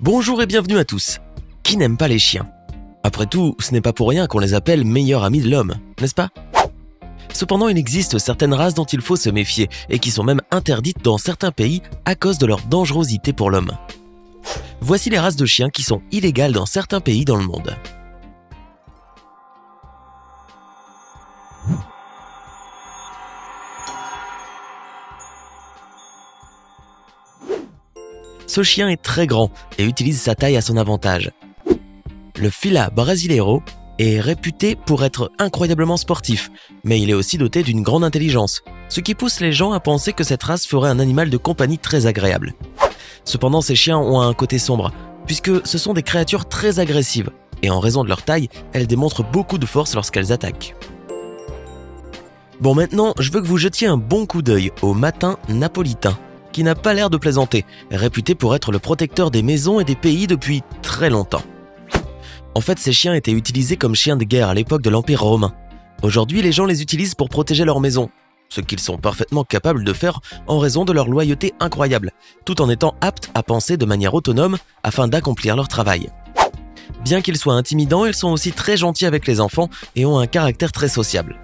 Bonjour et bienvenue à tous. Qui n'aime pas les chiens? Après tout, ce n'est pas pour rien qu'on les appelle meilleurs amis de l'homme, n'est-ce pas? Cependant, il existe certaines races dont il faut se méfier et qui sont même interdites dans certains pays à cause de leur dangerosité pour l'homme. Voici les races de chiens qui sont illégales dans certains pays dans le monde. Ce chien est très grand et utilise sa taille à son avantage. Le Fila Brasileiro est réputé pour être incroyablement sportif, mais il est aussi doté d'une grande intelligence, ce qui pousse les gens à penser que cette race ferait un animal de compagnie très agréable. Cependant, ces chiens ont un côté sombre, puisque ce sont des créatures très agressives, et en raison de leur taille, elles démontrent beaucoup de force lorsqu'elles attaquent. Bon, maintenant, je veux que vous jetiez un bon coup d'œil au Matin Napolitain, qui n'a pas l'air de plaisanter, réputé pour être le protecteur des maisons et des pays depuis très longtemps. En fait, ces chiens étaient utilisés comme chiens de guerre à l'époque de l'Empire romain. Aujourd'hui, les gens les utilisent pour protéger leur maison, ce qu'ils sont parfaitement capables de faire en raison de leur loyauté incroyable, tout en étant aptes à penser de manière autonome afin d'accomplir leur travail. Bien qu'ils soient intimidants, ils sont aussi très gentils avec les enfants et ont un caractère très sociable.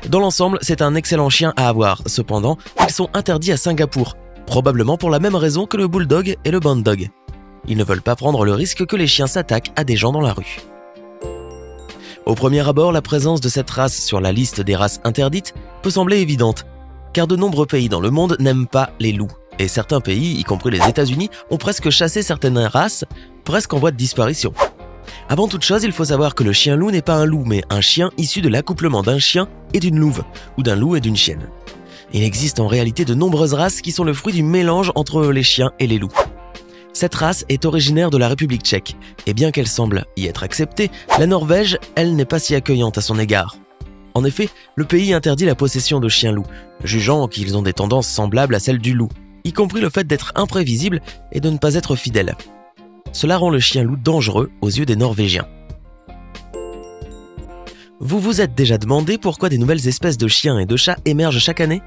Dans l'ensemble, c'est un excellent chien à avoir. Cependant, ils sont interdits à Singapour, probablement pour la même raison que le bulldog et le bandog. Ils ne veulent pas prendre le risque que les chiens s'attaquent à des gens dans la rue. Au premier abord, la présence de cette race sur la liste des races interdites peut sembler évidente, car de nombreux pays dans le monde n'aiment pas les loups, et certains pays, y compris les États-Unis, ont presque chassé certaines races, presque en voie de disparition. Avant toute chose, il faut savoir que le chien-loup n'est pas un loup, mais un chien issu de l'accouplement d'un chien et d'une louve, ou d'un loup et d'une chienne. Il existe en réalité de nombreuses races qui sont le fruit du mélange entre les chiens et les loups. Cette race est originaire de la République tchèque, et bien qu'elle semble y être acceptée, la Norvège, elle, n'est pas si accueillante à son égard. En effet, le pays interdit la possession de chiens-loups, jugeant qu'ils ont des tendances semblables à celles du loup, y compris le fait d'être imprévisible et de ne pas être fidèle. Cela rend le chien-loup dangereux aux yeux des Norvégiens. Vous vous êtes déjà demandé pourquoi des nouvelles espèces de chiens et de chats émergent chaque année?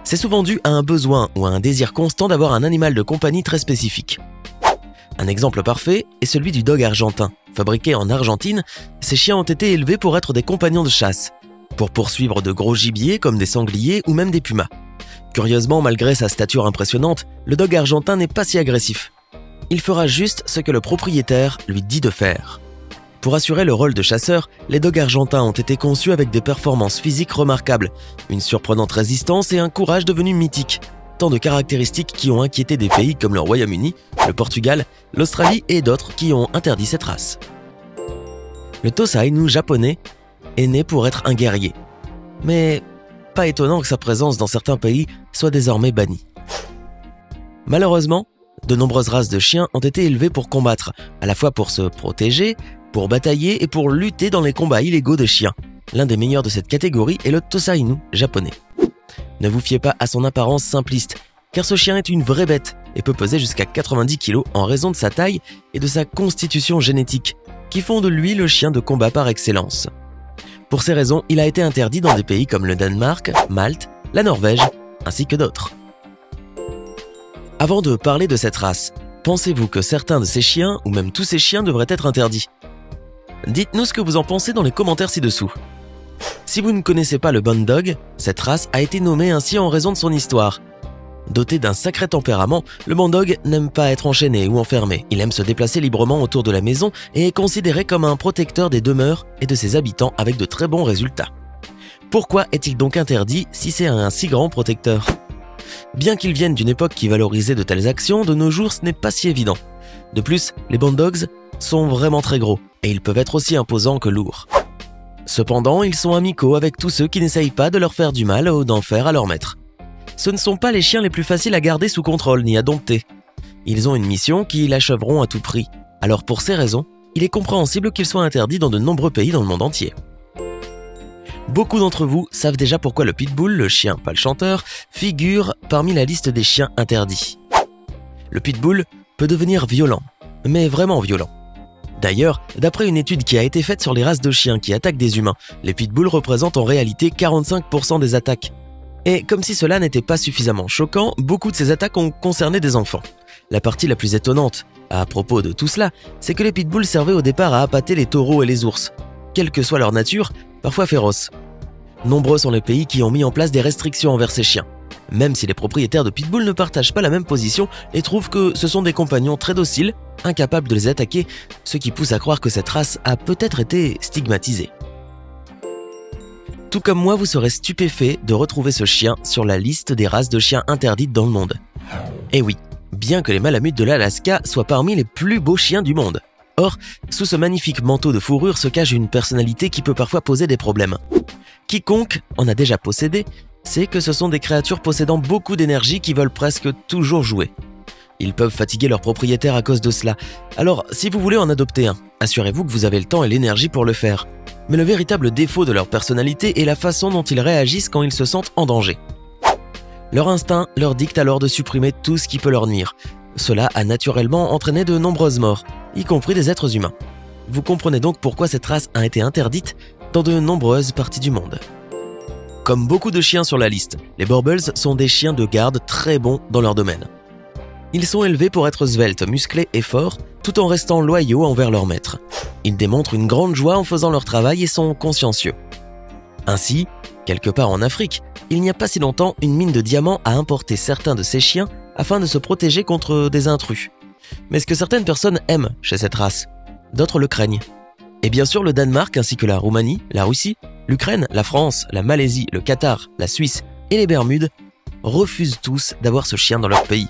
C'est souvent dû à un besoin ou à un désir constant d'avoir un animal de compagnie très spécifique. Un exemple parfait est celui du dog argentin. Fabriqué en Argentine, ces chiens ont été élevés pour être des compagnons de chasse, pour poursuivre de gros gibiers comme des sangliers ou même des pumas. Curieusement, malgré sa stature impressionnante, le dog argentin n'est pas si agressif. Il fera juste ce que le propriétaire lui dit de faire. Pour assurer le rôle de chasseur, les dogs argentins ont été conçus avec des performances physiques remarquables, une surprenante résistance et un courage devenu mythique. Tant de caractéristiques qui ont inquiété des pays comme le Royaume-Uni, le Portugal, l'Australie et d'autres qui ont interdit cette race. Le Tosa Inu japonais est né pour être un guerrier. Mais pas étonnant que sa présence dans certains pays soit désormais bannie. Malheureusement, de nombreuses races de chiens ont été élevées pour combattre, à la fois pour se protéger, pour batailler et pour lutter dans les combats illégaux de chiens. L'un des meilleurs de cette catégorie est le Tosa Inu japonais. Ne vous fiez pas à son apparence simpliste, car ce chien est une vraie bête et peut peser jusqu'à 90 kg en raison de sa taille et de sa constitution génétique, qui font de lui le chien de combat par excellence. Pour ces raisons, il a été interdit dans des pays comme le Danemark, Malte, la Norvège, ainsi que d'autres. Avant de parler de cette race, pensez-vous que certains de ces chiens, ou même tous ces chiens, devraient être interdits? Dites-nous ce que vous en pensez dans les commentaires ci-dessous. Si vous ne connaissez pas le Bandog, cette race a été nommée ainsi en raison de son histoire. Doté d'un sacré tempérament, le Bandog n'aime pas être enchaîné ou enfermé. Il aime se déplacer librement autour de la maison et est considéré comme un protecteur des demeures et de ses habitants avec de très bons résultats. Pourquoi est-il donc interdit si c'est un si grand protecteur? Bien qu'ils viennent d'une époque qui valorisait de telles actions, de nos jours ce n'est pas si évident. De plus, les Bandogs sont vraiment très gros et ils peuvent être aussi imposants que lourds. Cependant, ils sont amicaux avec tous ceux qui n'essayent pas de leur faire du mal ou d'en faire à leur maître. Ce ne sont pas les chiens les plus faciles à garder sous contrôle ni à dompter. Ils ont une mission qui l'achèveront à tout prix. Alors pour ces raisons, il est compréhensible qu'ils soient interdits dans de nombreux pays dans le monde entier. Beaucoup d'entre vous savent déjà pourquoi le pitbull, le chien pas le chanteur, figure parmi la liste des chiens interdits. Le pitbull peut devenir violent, mais vraiment violent. D'ailleurs, d'après une étude qui a été faite sur les races de chiens qui attaquent des humains, les pitbulls représentent en réalité 45% des attaques. Et comme si cela n'était pas suffisamment choquant, beaucoup de ces attaques ont concerné des enfants. La partie la plus étonnante, à propos de tout cela, c'est que les pitbulls servaient au départ à appâter les taureaux et les ours, quelle que soit leur nature, parfois féroces. Nombreux sont les pays qui ont mis en place des restrictions envers ces chiens, même si les propriétaires de pitbulls ne partagent pas la même position et trouvent que ce sont des compagnons très dociles, incapables de les attaquer, ce qui pousse à croire que cette race a peut-être été stigmatisée. Tout comme moi, vous serez stupéfait de retrouver ce chien sur la liste des races de chiens interdites dans le monde. Et oui, bien que les malamutes de l'Alaska soient parmi les plus beaux chiens du monde. Or, sous ce magnifique manteau de fourrure se cache une personnalité qui peut parfois poser des problèmes. Quiconque en a déjà possédé sait que ce sont des créatures possédant beaucoup d'énergie qui veulent presque toujours jouer. Ils peuvent fatiguer leurs propriétaires à cause de cela. Alors, si vous voulez en adopter un, assurez-vous que vous avez le temps et l'énergie pour le faire. Mais le véritable défaut de leur personnalité est la façon dont ils réagissent quand ils se sentent en danger. Leur instinct leur dicte alors de supprimer tout ce qui peut leur nuire. Cela a naturellement entraîné de nombreuses morts, y compris des êtres humains. Vous comprenez donc pourquoi cette race a été interdite dans de nombreuses parties du monde. Comme beaucoup de chiens sur la liste, les Borbals sont des chiens de garde très bons dans leur domaine. Ils sont élevés pour être sveltes, musclés et forts, tout en restant loyaux envers leur maître. Ils démontrent une grande joie en faisant leur travail et sont consciencieux. Ainsi, quelque part en Afrique, il n'y a pas si longtemps, une mine de diamants a importé certains de ces chiens afin de se protéger contre des intrus. Mais ce que certaines personnes aiment chez cette race, d'autres le craignent. Et bien sûr le Danemark ainsi que la Roumanie, la Russie, l'Ukraine, la France, la Malaisie, le Qatar, la Suisse et les Bermudes refusent tous d'avoir ce chien dans leur pays.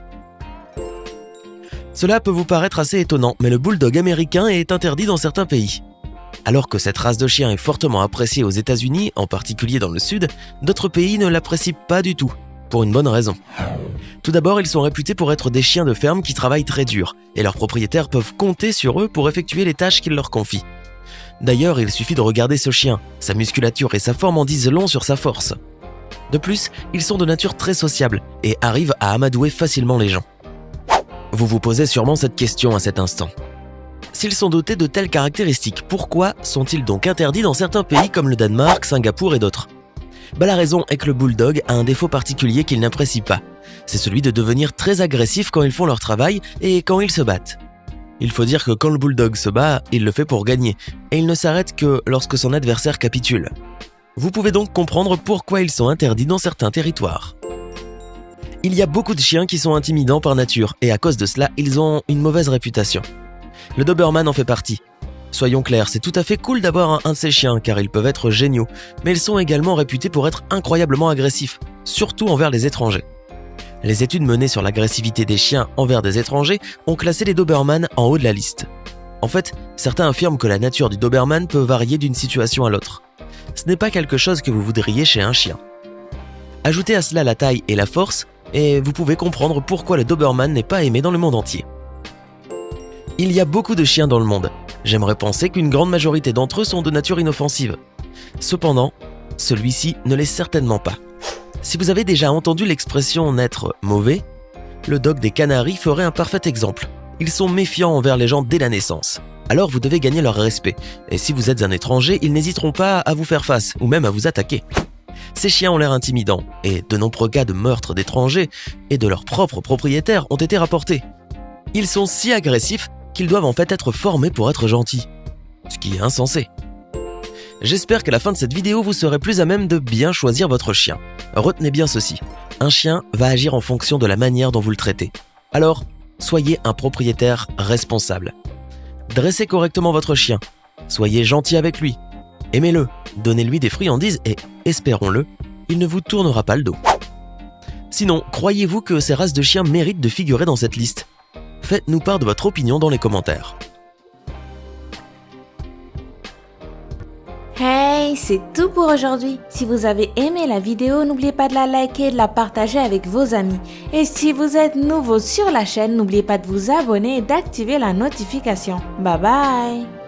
Cela peut vous paraître assez étonnant, mais le bulldog américain est interdit dans certains pays. Alors que cette race de chien est fortement appréciée aux États-Unis, en particulier dans le sud, d'autres pays ne l'apprécient pas du tout, pour une bonne raison. Tout d'abord, ils sont réputés pour être des chiens de ferme qui travaillent très dur, et leurs propriétaires peuvent compter sur eux pour effectuer les tâches qu'ils leur confient. D'ailleurs, il suffit de regarder ce chien, sa musculature et sa forme en disent long sur sa force. De plus, ils sont de nature très sociable et arrivent à amadouer facilement les gens. Vous vous posez sûrement cette question à cet instant. S'ils sont dotés de telles caractéristiques, pourquoi sont-ils donc interdits dans certains pays comme le Danemark, Singapour et d'autres ? La raison est que le bulldog a un défaut particulier qu'il n'apprécie pas. C'est celui de devenir très agressif quand ils font leur travail et quand ils se battent. Il faut dire que quand le bulldog se bat, il le fait pour gagner, et il ne s'arrête que lorsque son adversaire capitule. Vous pouvez donc comprendre pourquoi ils sont interdits dans certains territoires. Il y a beaucoup de chiens qui sont intimidants par nature, et à cause de cela, ils ont une mauvaise réputation. Le Doberman en fait partie. Soyons clairs, c'est tout à fait cool d'avoir un de ces chiens, car ils peuvent être géniaux, mais ils sont également réputés pour être incroyablement agressifs, surtout envers les étrangers. Les études menées sur l'agressivité des chiens envers des étrangers ont classé les Doberman en haut de la liste. En fait, certains affirment que la nature du Doberman peut varier d'une situation à l'autre. Ce n'est pas quelque chose que vous voudriez chez un chien. Ajoutez à cela la taille et la force, et vous pouvez comprendre pourquoi le Doberman n'est pas aimé dans le monde entier. Il y a beaucoup de chiens dans le monde. J'aimerais penser qu'une grande majorité d'entre eux sont de nature inoffensive. Cependant, celui-ci ne l'est certainement pas. Si vous avez déjà entendu l'expression « naître mauvais », le dog des Canaries ferait un parfait exemple. Ils sont méfiants envers les gens dès la naissance. Alors vous devez gagner leur respect. Et si vous êtes un étranger, ils n'hésiteront pas à vous faire face, ou même à vous attaquer. Ces chiens ont l'air intimidants, et de nombreux cas de meurtre d'étrangers et de leurs propres propriétaires ont été rapportés. Ils sont si agressifs qu'ils doivent en fait être formés pour être gentils. Ce qui est insensé. J'espère qu'à la fin de cette vidéo, vous serez plus à même de bien choisir votre chien. Retenez bien ceci, un chien va agir en fonction de la manière dont vous le traitez. Alors, soyez un propriétaire responsable. Dressez correctement votre chien, soyez gentil avec lui, aimez-le, donnez-lui des friandises et, espérons-le, il ne vous tournera pas le dos. Sinon, croyez-vous que ces races de chiens méritent de figurer dans cette liste ? Faites-nous part de votre opinion dans les commentaires. Hey, c'est tout pour aujourd'hui. Si vous avez aimé la vidéo, n'oubliez pas de la liker et de la partager avec vos amis. Et si vous êtes nouveau sur la chaîne, n'oubliez pas de vous abonner et d'activer la notification. Bye bye!